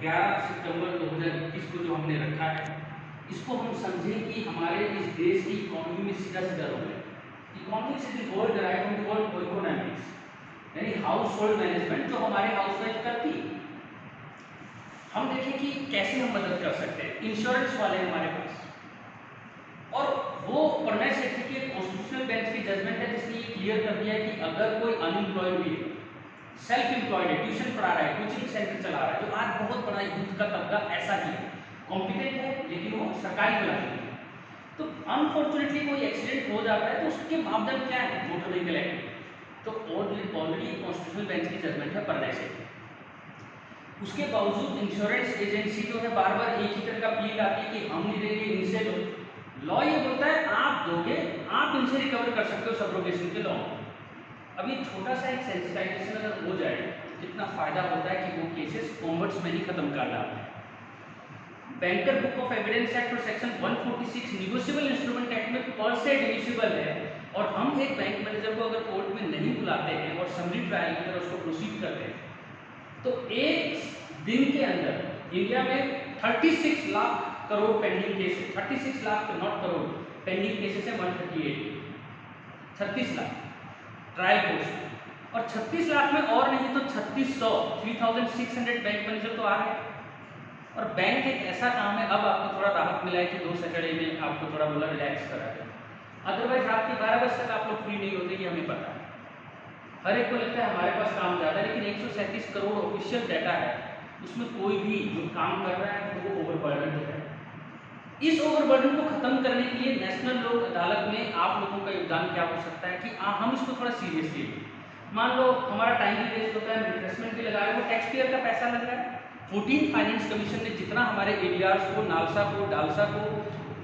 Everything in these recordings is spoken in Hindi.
11 सितंबर 2021 को जो हमने रखा है, इसको हम समझें कि हमारे इस देश की इकोनॉमी में सीधा सीधा रोल है। Economics is the word derived from the word economics, यानी हाउस होल्ड मैनेजमेंट जो हमारे हाउसवाइफ करती है। हम देखें कि कैसे हम मदद कर सकते हैं। इंश्योरेंस वाले हमारे पास, और वो प्रणय सेठी के कॉन्स्टिट्यूशनल बेंच की जजमेंट है जिसने ये क्लियर कर दिया है कि अगर कोई अनएम्प्लॉयड भी है, सेल्फ एम्प्लॉयड है, ट्यूशन पढ़ा रहा है, कोचिंग सेंटर चला रहा है, जो आज बहुत बड़ा यूथ का तबका ऐसा ही है, कॉम्पिटेंट है लेकिन वो सरकारी मुलाजिम है, तो अनफॉर्चुनेटली कोई एक्सीडेंट हो जाता है तो उसके मापदंड क्या है मोटर व्हीकल एक्ट, तो ऑलरेडी कॉन्स्टिट्यूशनल बेंच की जजमेंट है प्रणय सेठी। उसके बावजूद इंश्योरेंस एजेंसी जो है बार बार एक ही तरह का अपील आती है कि हम नहीं देंगे, इनसे लो। लॉ ये बोलता है आप दोगे, आप इनसे रिकवर कर सकते हो सब्रोगेशन के लॉ। अब ये छोटा सा एक सेंसिटाइजेशन अगर हो जाए कितना फायदा होता है कि वो केसेस कॉन्वर्ट्स में ही खत्म कर डालते हैं। Banker book of evidence act और सेक्शन 146 निगोशिएबल इंस्ट्रूमेंट एक्ट में पर से एडमिसिबल है, और हम एक बैंक मैनेजर को अगर कोर्ट में नहीं बुलाते हैं और समरी ट्रायल की तरह उसको प्रोसीड करते हैं, तो एक दिन के अंदर इंडिया में 36 lakh crore pending cases, 36 lakh not crore pending cases है, 138 36 लाख ट्रायल कोर्स, और 36 लाख में और नहीं तो 3600 बैंक मैनेजर तो आ रहे हैं। और बैंक एक ऐसा काम है, अब आपको थोड़ा राहत मिला है कि 2 सैटरडे में आपको थोड़ा बोला रिलैक्स करा है, अदरवाइज रात के 12 बजे तक आप लोग फ्री नहीं होते, ये हमें पता है। हर एक को लगता है हमारे पास काम ज़्यादा है, लेकिन 137 करोड़ ऑफिशियल डाटा है, उसमें कोई भी जो काम कर रहा है वो ओवरबर्डन है। इस ओवरबर्डन को खत्म करने के लिए नेशनल लोक अदालत में आप लोगों का योगदान क्या हो सकता है कि हम इसको थोड़ा सीरियसली लें। मान लो हमारा टाइम भी वेस्ट होता है, रिफ्रेशमेंट भी लगा रहे हैं, वो टैक्स पेयर का पैसा लग रहा है। 14 फाइनेंस कमीशन ने जितना हमारे एडीआर्स को, नालसा को, डालसा को,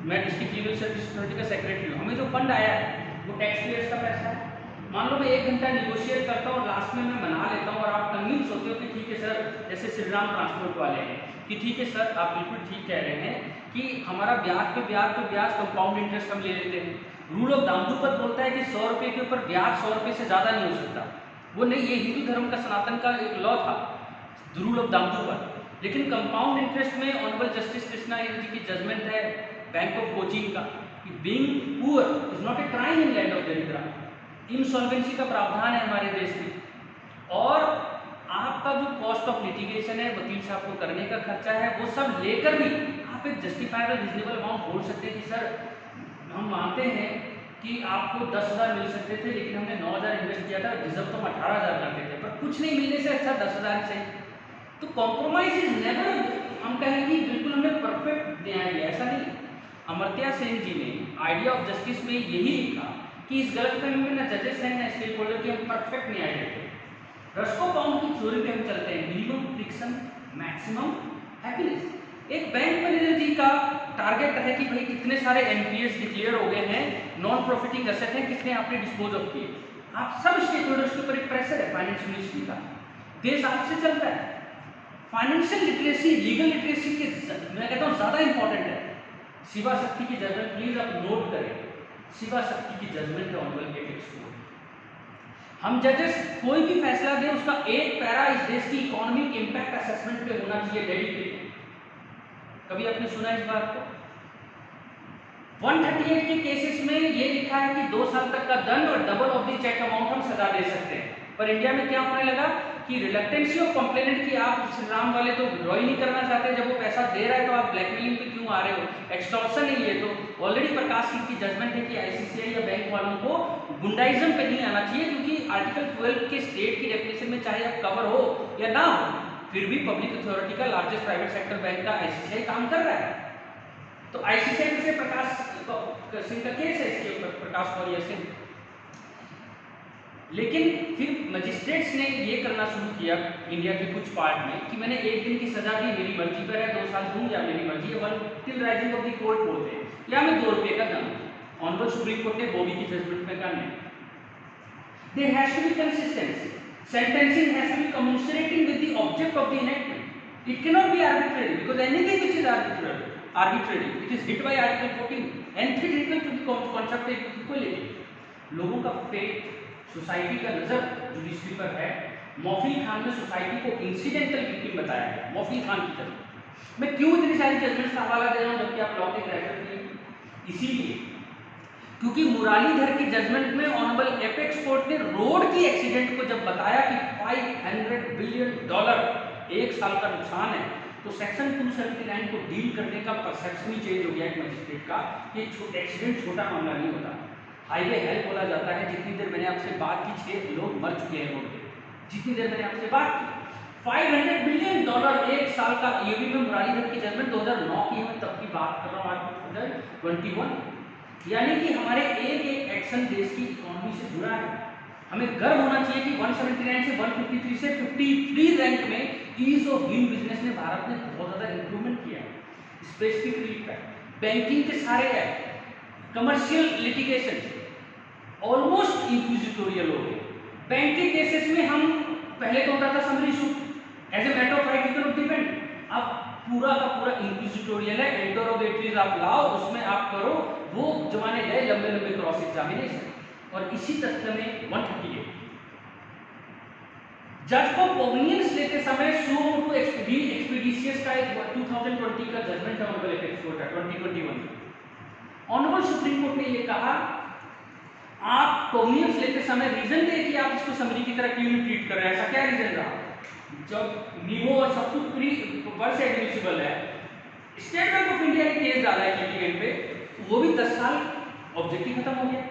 मैं डिस्ट्रिक्ट लीगल सर्विस अथॉरिटी का सेक्रेटरी हूँ, हमें जो फंड आया है वो टैक्स पेयर्स का पैसा है। मान लो मैं 1 घंटा निगोशिएट करता हूँ और लास्ट में मैं बना लेता हूँ और आप कन्विंस होते हो कि ठीक है सर, जैसे श्री राम ट्रांसपोर्ट वाले हैं कि ठीक है सर आप बिल्कुल ठीक कह रहे हैं कि हमारा ब्याज पे ब्याज कंपाउंड इंटरेस्ट हम ले लेते हैं। रूल ऑफ दामदूपत बोलता है कि 100 रुपये के ऊपर ब्याज 100 रुपये से ज़्यादा नहीं हो सकता। वो नहीं, ये हिंदू धर्म का सनातन का एक लॉ था, रूल ऑफ दामदूपत। लेकिन कंपाउंड इंटरेस्ट में ऑनरेबल जस्टिस कृष्णा जी की जजमेंट है बैंक ऑफ कोचिंग का कि being poor is not a crime in land of दरिद्रा। इंसॉल्वेंसी का प्रावधान है हमारे देश में, और आपका जो कॉस्ट ऑफ लिटिगेशन है, वकील साहब को करने का खर्चा है, वो सब लेकर भी आप एक जस्टिफाइबल रीजनेबल अमाउंट बोल सकते हैं कि सर हम मानते हैं कि आपको 10,000 मिल सकते थे, लेकिन हमने 9,000 इन्वेस्ट किया था, डिजर्व तो हम 18,000 करते थे, पर कुछ नहीं मिलने से अच्छा 10,000 ही सही। तो कॉम्प्रोमाइज इज नेवर, हम कहेंगे बिल्कुल हमने परफेक्ट न्याय दिया, ऐसा नहीं। अमर्त्य सेन जी ने आइडिया ऑफ जस्टिस में यही लिखा कि इस गलतफहमी में ना जजेस हैं ना स्टेक होल्डर की हम परफेक्ट न्याय देते हैं। रस्को पाउंड की थ्योरी पे हम चलते हैं, मिनिमम फ्रिक्शन मैक्सिमम हैप्पीनेस। एक बैंक मैनेजर जी का टारगेट है कि भाई कितने सारे एनपीएस डिक्लेयर हो गए हैं, नॉन प्रॉफिटिंग एसेट हैं, कितने आपने डिस्पोज ऑफ किए। आप सब स्टेक होल्डर्स के ऊपर एक प्रेशर है फाइनेंस मिनिस्ट्री का, देश आपसे चलता है। फाइनेंशियल लिटरेसी, लीगल लिटरेसी के मैं कहता हूँ ज़्यादा इंपॉर्टेंट है। शिवा शक्ति की जजमेंट प्लीज आप नोट करें, शिवा शक्ति की जजमेंट है ऑनरेबल एपेक्स कोर्ट। हम जजेस कोई भी फैसला दें उसका एक पैरा इस देश की इकोनॉमिक इंपैक्ट असेसमेंट पे होना चाहिए, डेडिकेटेड। कभी आपने सुना इस बात को? 138 के केसेस में ये लिखा है कि 2 साल तक का दंड और double of the cheque amount हम सजा दे सकते हैं। पर इंडिया में क्या होने लगा कि रिलक्टेंसी ऑफ कंप्लेनेंट की आप श्री राम वाले तो विड्रॉ ही नहीं करना चाहते, जब वो पैसा दे रहा है तो आप ब्लैकमेलिंग पे क्यों आ रहे हो, एक्सटॉर्शन है ये। तो ऑलरेडी प्रकाश सिंह की जजमेंट है कि आईसीसीआई या बैंक वालों को गुंडाइज्म पे नहीं आना चाहिए, क्योंकि आर्टिकल 12 के स्टेट की डेफिनेशन में चाहे आप कवर हो या ना हो, फिर भी पब्लिक अथॉरिटी का लार्जेस्ट प्राइवेट सेक्टर बैंक का आईसीसीआई काम कर रहा है। तो आईसीसीआई से प्रकाश सिंह का केस है इसके ऊपर, प्रकाश मौर्य सिंह। लेकिन फिर मजिस्ट्रेट्स ने ये करना शुरू किया इंडिया के कुछ पार्ट में कि मैंने 1 दिन की सजा दी, मेरी मर्जी पर है, 2 साल दूं या मेरी मर्जी है, 1 till rising of the court बोलते हैं, या मैं 2 रुपये का दंड। ऑनरेबल सुप्रीम कोर्ट ने बॉबी की जजमेंट में कहा नहीं, there has to be consistency, sentencing has to be commensurating with the object of the enactment. It cannot be arbitrary because anything which is arbitrary it is hit by article 14 and critical to the concept of equality. लोगों का फेथ, सोसाइटी का नजर जुडिशरी पर है। मौफिल खान ने सोसाइटी को इंसिडेंटल विक्टिम बताया गया, मोफिल खान की जजमेंट। मैं क्यों इतनी सारी जजमेंट्स का हवाला दे रहा हूँ जबकि आप लॉ के ग्रेजुएट नहीं, इसीलिए क्योंकि मुरलीधर की जजमेंट में ऑनरेबल एपेक्स कोर्ट ने रोड की एक्सीडेंट को जब बताया कि $500 बिलियन एक साल का नुकसान है, तो सेक्शन 279 को डील करने का परसेप्शन ही चेंज हो गया एक मजिस्ट्रेट का कि एक्सीडेंट छोटा मामला नहीं होता। हाईवे हेल्प बोला जाता है। जितनी देर मैंने आपसे बात की 6 लोग मर चुके हैं रोड पे, जितनी देर मैंने आपसे बात की $500 बिलियन एक साल का। ये भी मैं मुरलीधर की जजमेंट 2009 की है, तब की बात कर रहा हूँ, आज 2021। यानी कि हमारे एक एक एक्शन देश की इकोनॉमी से जुड़ा है। हमें गर्व होना चाहिए कि 179 से 153 से 53 रैंक में ईज ऑफ डूइंग बिजनेस में भारत ने बहुत ज़्यादा इंप्रूवमेंट किया है। स्पेसिफिक रीट है, बैंकिंग के सारे एक्ट, कमर्शियल लिटिगेशन ऑलमोस्ट इंक्विजिटोरियल हो गए। बैंक के केसेस में हम पहले तो होता था summary suit as a matter of right you can depend, अब पूरा का पूरा इंक्विजिटोरियल है। इंटरोगेटरीज आप लाओ, उसमें आप करो, वो जमाने गए लंबे लंबे क्रॉस एग्जामिनेशन। और इसी तथ्य में 138 जज को पोगनियंस लेते समय सुओ टू एक्सपीडिशियस का एक 2020 का जजमेंट है ऑनरेबल एपेक्स कोर्ट का 2021। ऑनरेबल सुप्रीम कोर्ट ने ये कहा आप पोगनियंस लेते समय रीजन दे कि आप इसको समरी की तरह क्यों ट्रीट कर रहे हैं, ऐसा क्या रीजन रहा? जब नीवो और सब कुछ प्री वर्ष एडमिसिबल है, स्टेट बैंक ऑफ इंडिया ने केस डाला है लिटिगेंट पे, वो भी 10 साल ऑब्जेक्टिव खत्म हो गया।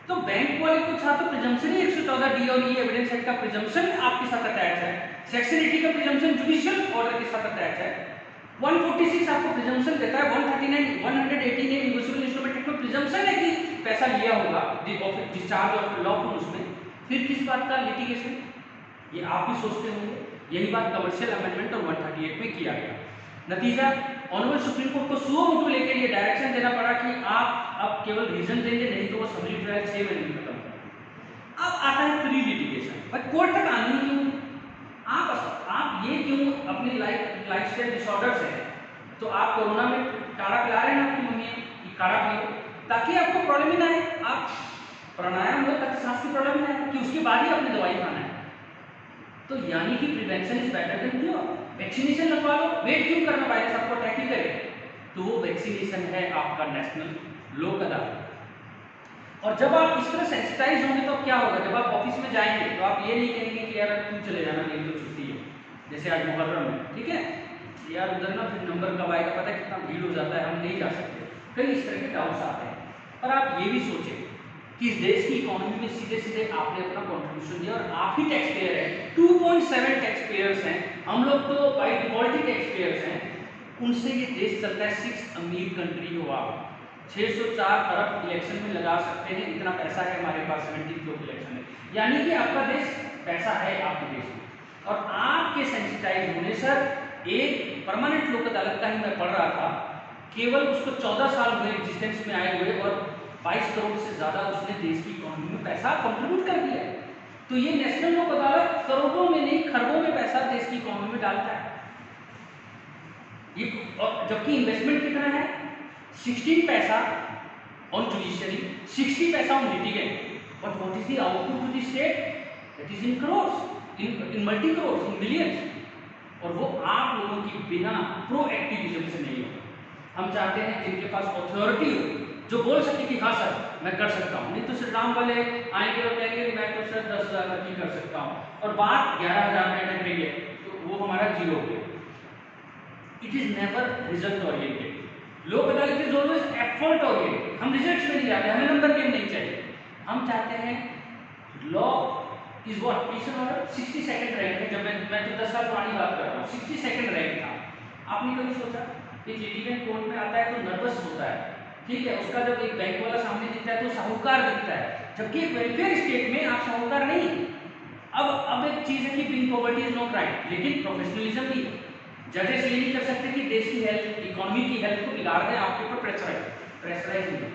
तो बैंक वाले कुछ था तो प्रिजम्पशन ही 114 डी और ई एविडेंस एक्ट का प्रिजम्पशन आपके साथ अटैच है, सेक्शन 80 का प्रिजम्पशन जुडिशियल ऑर्डर के साथ अटैच है, 146 आपको प्रिजम्पशन देता है, 139 118 यूनिवर्सल इंस्ट्रूमेंट एक्ट में प्रिजम्पशन है कि पैसा लिया होगा डिस्चार्ज ऑफ लॉ उसमें, फिर किस बात का लिटिगेशन? ये आप भी सोचते होंगे। यही बात कमर्शियल अमेंडमेंट और 138 में किया गया। नतीजा ऑनरेबल सुप्रीम कोर्ट को सुओ मोटो लेकर ये डायरेक्शन देना पड़ा कि आप अब केवल रीजन देंगे, नहीं तो वो समरी ट्रायल 6 महीने में खत्म कर। अब आता है प्री लिटिगेशन, बट कोर्ट तक आनी क्यों? आप ये क्यों अपनी लाइफस्टाइल डिसऑर्डर्स है, तो आप कोरोना में काढ़ा पिला रहे हैं आपकी मम्मी की, काढ़ा पियो ताकि आपको प्रॉब्लम ही ना आए, आप प्राणायाम हो ताकि सांस की प्रॉब्लम ना आए, कि उसके बाद ही आपने दवाई खाना है। तो यानी कि prevention is better than cure. Vaccination लगवा लो, वेट क्यों करना वायरस आपको अटैक ही करे? तो वो वैक्सीनेशन है आपका नेशनल लोक अदालत। और जब आप इस तरह सेंसिटाइज होंगे तो क्या होगा? जब आप ऑफिस में जाएंगे तो आप ये नहीं कहेंगे कि यार तू चले जाना, मेरी तो छुट्टी है, जैसे आज मुहर्रम है, ठीक है यार उधर ना फिर नंबर कब आएगा, पता है कितना भीड़ हो जाता है, हम नहीं जा सकते, कई इस तरह के डाउट्स आते हैं। पर आप ये भी सोचें कि इस देश की इकोनॉमी में सीधे सीधे आपने अपना कंट्रीब्यूशन दिया और आप ही टैक्स पेयर हैं, 2.7 टैक्स पेयर्स हैं, हम लोग तो by default he tax payers हैं, उनसे ये देश चलता है। 6 अमीर कंट्री हो आप, 604 अरब इलेक्शन में लगा सकते हैं, इतना पैसा है हमारे पास 70 लोग इलेक्शन में, यानी कि आपका देश पैसा है आपके देश में। और आपके सेंसिटाइज होने सर एक परमानेंट लोक अदालत का ही मैं पढ़ रहा था, केवल उसको 14 साल हुए एग्जिस्टेंस में आए हुए और 22 करोड़ से ज़्यादा उसने देश की इकोनॉमी में पैसा कंट्रीब्यूट कर दिया है। तो ये नेशनल लोक अदालत करोड़ों में नहीं खरबों में पैसा देश की इकोनॉमी में डालता है। ये और जबकि इन्वेस्टमेंट कितना है? 16 पैसा ऑन जुडिशरी, 60 पैसा on litigant, but what is the output to the state? That is in crores, in multi crores, in millions. और वो आप लोगों की बिना प्रोएक्टिविज्म से नहीं होगा। हम चाहते हैं जिनके पास अथॉरिटी हो, जो बोल सके कि हाँ सर मैं कर सकता हूँ, नहीं तो श्री राम वाले आएंगे और कहेंगे मैं तो सर 10,000 तक ही कर सकता हूँ और बात 11,000 में अटक रही है, तो वो हमारा जीरो हो गया। It is never result oriented. लोक अदालत इज ऑलवेज एफर्ट ओरिएंटेड। हम रिजल्ट्स में नहीं जाते, हमें नंबर गेम नहीं चाहिए, हम चाहते हैं law is what petition order 62nd rank है। जब मैं तो 10 साल पुरानी बात कर रहा हूँ, 62nd रैंक था। आपने कभी सोचा कि लिटिगेंट कोर्ट में आता है तो नर्वस होता है, ठीक है, उसका जब एक बैंक वाला सामने दिखता है तो साहूकार दिखता है, जबकि वेलफेयर स्टेट में आप साहूकार नहीं। अब एक चीज है कि being poverty is not right, लेकिन प्रोफेशनलिज्म भी है। जजेस ये नहीं कर सकते कि देश की हेल्थ, इकोनॉमी की हेल्थ को बिगाड़ दें, आपके ऊपर प्रेशराइज नहीं।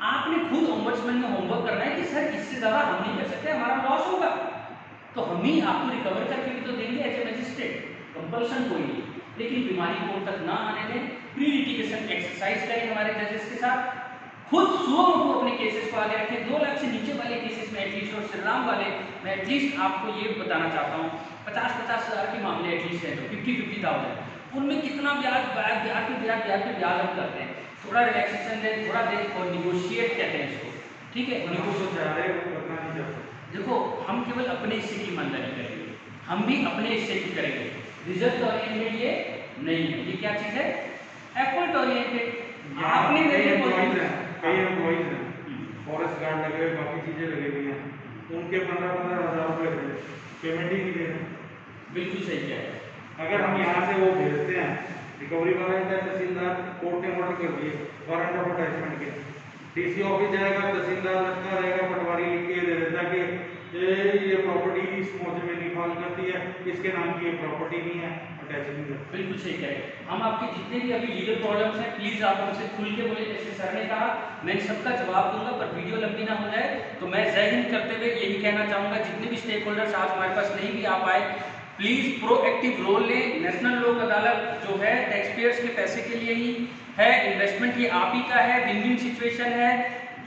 आपने खुद ओम्बड्समैन में होमवर्क करना है कि सर इससे ज़्यादा हम नहीं कर सकते, हमारा लॉस होगा, तो हम ही आपको रिकवर करके भी तो देंगे एज ए मजिस्ट्रेट, कंपल्सन कोई नहीं। लेकिन बीमारी कोर्ट तक ना आने दें, प्री लिटिगेशन एक्सरसाइज करें हमारे जजेस के साथ, खुद सुओ को अपने केसेस को आगे रखें। 2 लाख से नीचे वाले केसेस में एटलीस्ट, और श्रीराम वाले मैं एटलीस्ट आपको ये बताना चाहता हूँ 50-50 हज़ार के मामले एटलीस्ट केस है, तो 50,000 उनमें कितना ब्याज हम करते हैं। थोड़ा रिलैक्सेशन दें, थोड़ा दें और निगोशिएट कहते हैं इसको, ठीक है। देखो हम केवल अपने हिस्से की ईमानदारी करेंगे, हम भी अपने हिस्से की करेंगे। रिजल्ट ओरिएंटेड ये नहीं है, ये क्या चीज़ है, एफर्ट ओरिएंटेड। आपने फॉरेस्ट गार्ड लगे हुए, बाकी चीजें लगी हुई हैं, उनके 15,000 रुपये पेमेंट ही नहीं दे रहे। बिल्कुल सही कह रहे हैं। अगर हम यहाँ से वो भेजते हैं, रिकवरी वाला तहसीलदार कोर्ट ने ऑर्डर कर दिए वारंट ऑफ अटैचमेंट के, डीसी ऑफिस जाएगा, तहसीलदार लगता रहेगा, पटवारी लिख के दे देता कि ये प्रॉपर्टी इस मौजे में नहीं फाल करती है, इसके नाम की ये प्रॉपर्टी नहीं है, अटैच नहीं है। बिल्कुल सही कह रहे हैं। हम आपके जितने भी अभी लीगल प्रॉब्लम्स हैं, प्लीज़ आप हमसे खुल के बोले, जैसे सर ने कहा मैं इन सबका जवाब दूंगा, पर वीडियो लंबी ना हो जाए। तो मैं जय हिंद करते हुए यही कहना चाहूँगा, जितने भी स्टेक होल्डर्स आज हमारे पास नहीं भी आ पाए, प्लीज़ प्रोएक्टिव रोल लें। नेशनल लोक अदालत जो है टैक्सपेयर्स के पैसे के लिए ही है, इन्वेस्टमेंट ये आप ही का है, विन विन सिचुएशन है।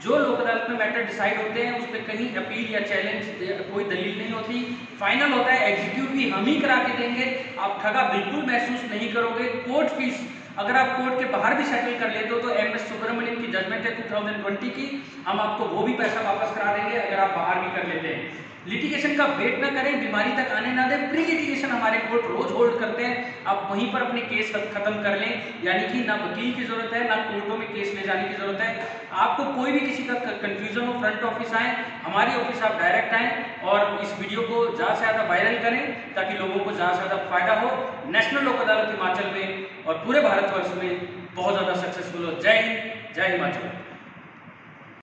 जो लोक अदालत में मैटर डिसाइड होते हैं उस पर कहीं अपील या चैलेंज कोई दलील नहीं होती, फाइनल होता है, एग्जीक्यूट भी हम ही करा के देंगे। आप ठगा बिल्कुल महसूस नहीं करोगे। कोर्ट फीस अगर आप कोर्ट के बाहर भी सेटल कर लेते हो तो MS सुब्रमण्यम की जजमेंट है 2020 की, हम आपको वो भी पैसा वापस करा देंगे अगर आप बाहर भी कर लेते हैं। लिटिगेशन का वेट ना करें, बीमारी तक आने ना दें। प्री लिटिगेशन हमारे कोर्ट रोज होल्ड करते हैं, आप वहीं पर अपने केस खत्म कर लें, यानी कि ना वकील की जरूरत है ना कोर्टों में केस ले जाने की जरूरत है। आपको कोई भी किसी का कंफ्यूजन हो, फ्रंट ऑफिस आए, हमारी ऑफिस आप डायरेक्ट आएँ और इस वीडियो को ज़्यादा से ज़्यादा वायरल करें ताकि लोगों को ज़्यादा से ज़्यादा फायदा हो। नेशनल लोक अदालत हिमाचल में और पूरे भारतवर्ष में बहुत ज़्यादा सक्सेसफुल हो। जय हिंद, जय हिमाचल।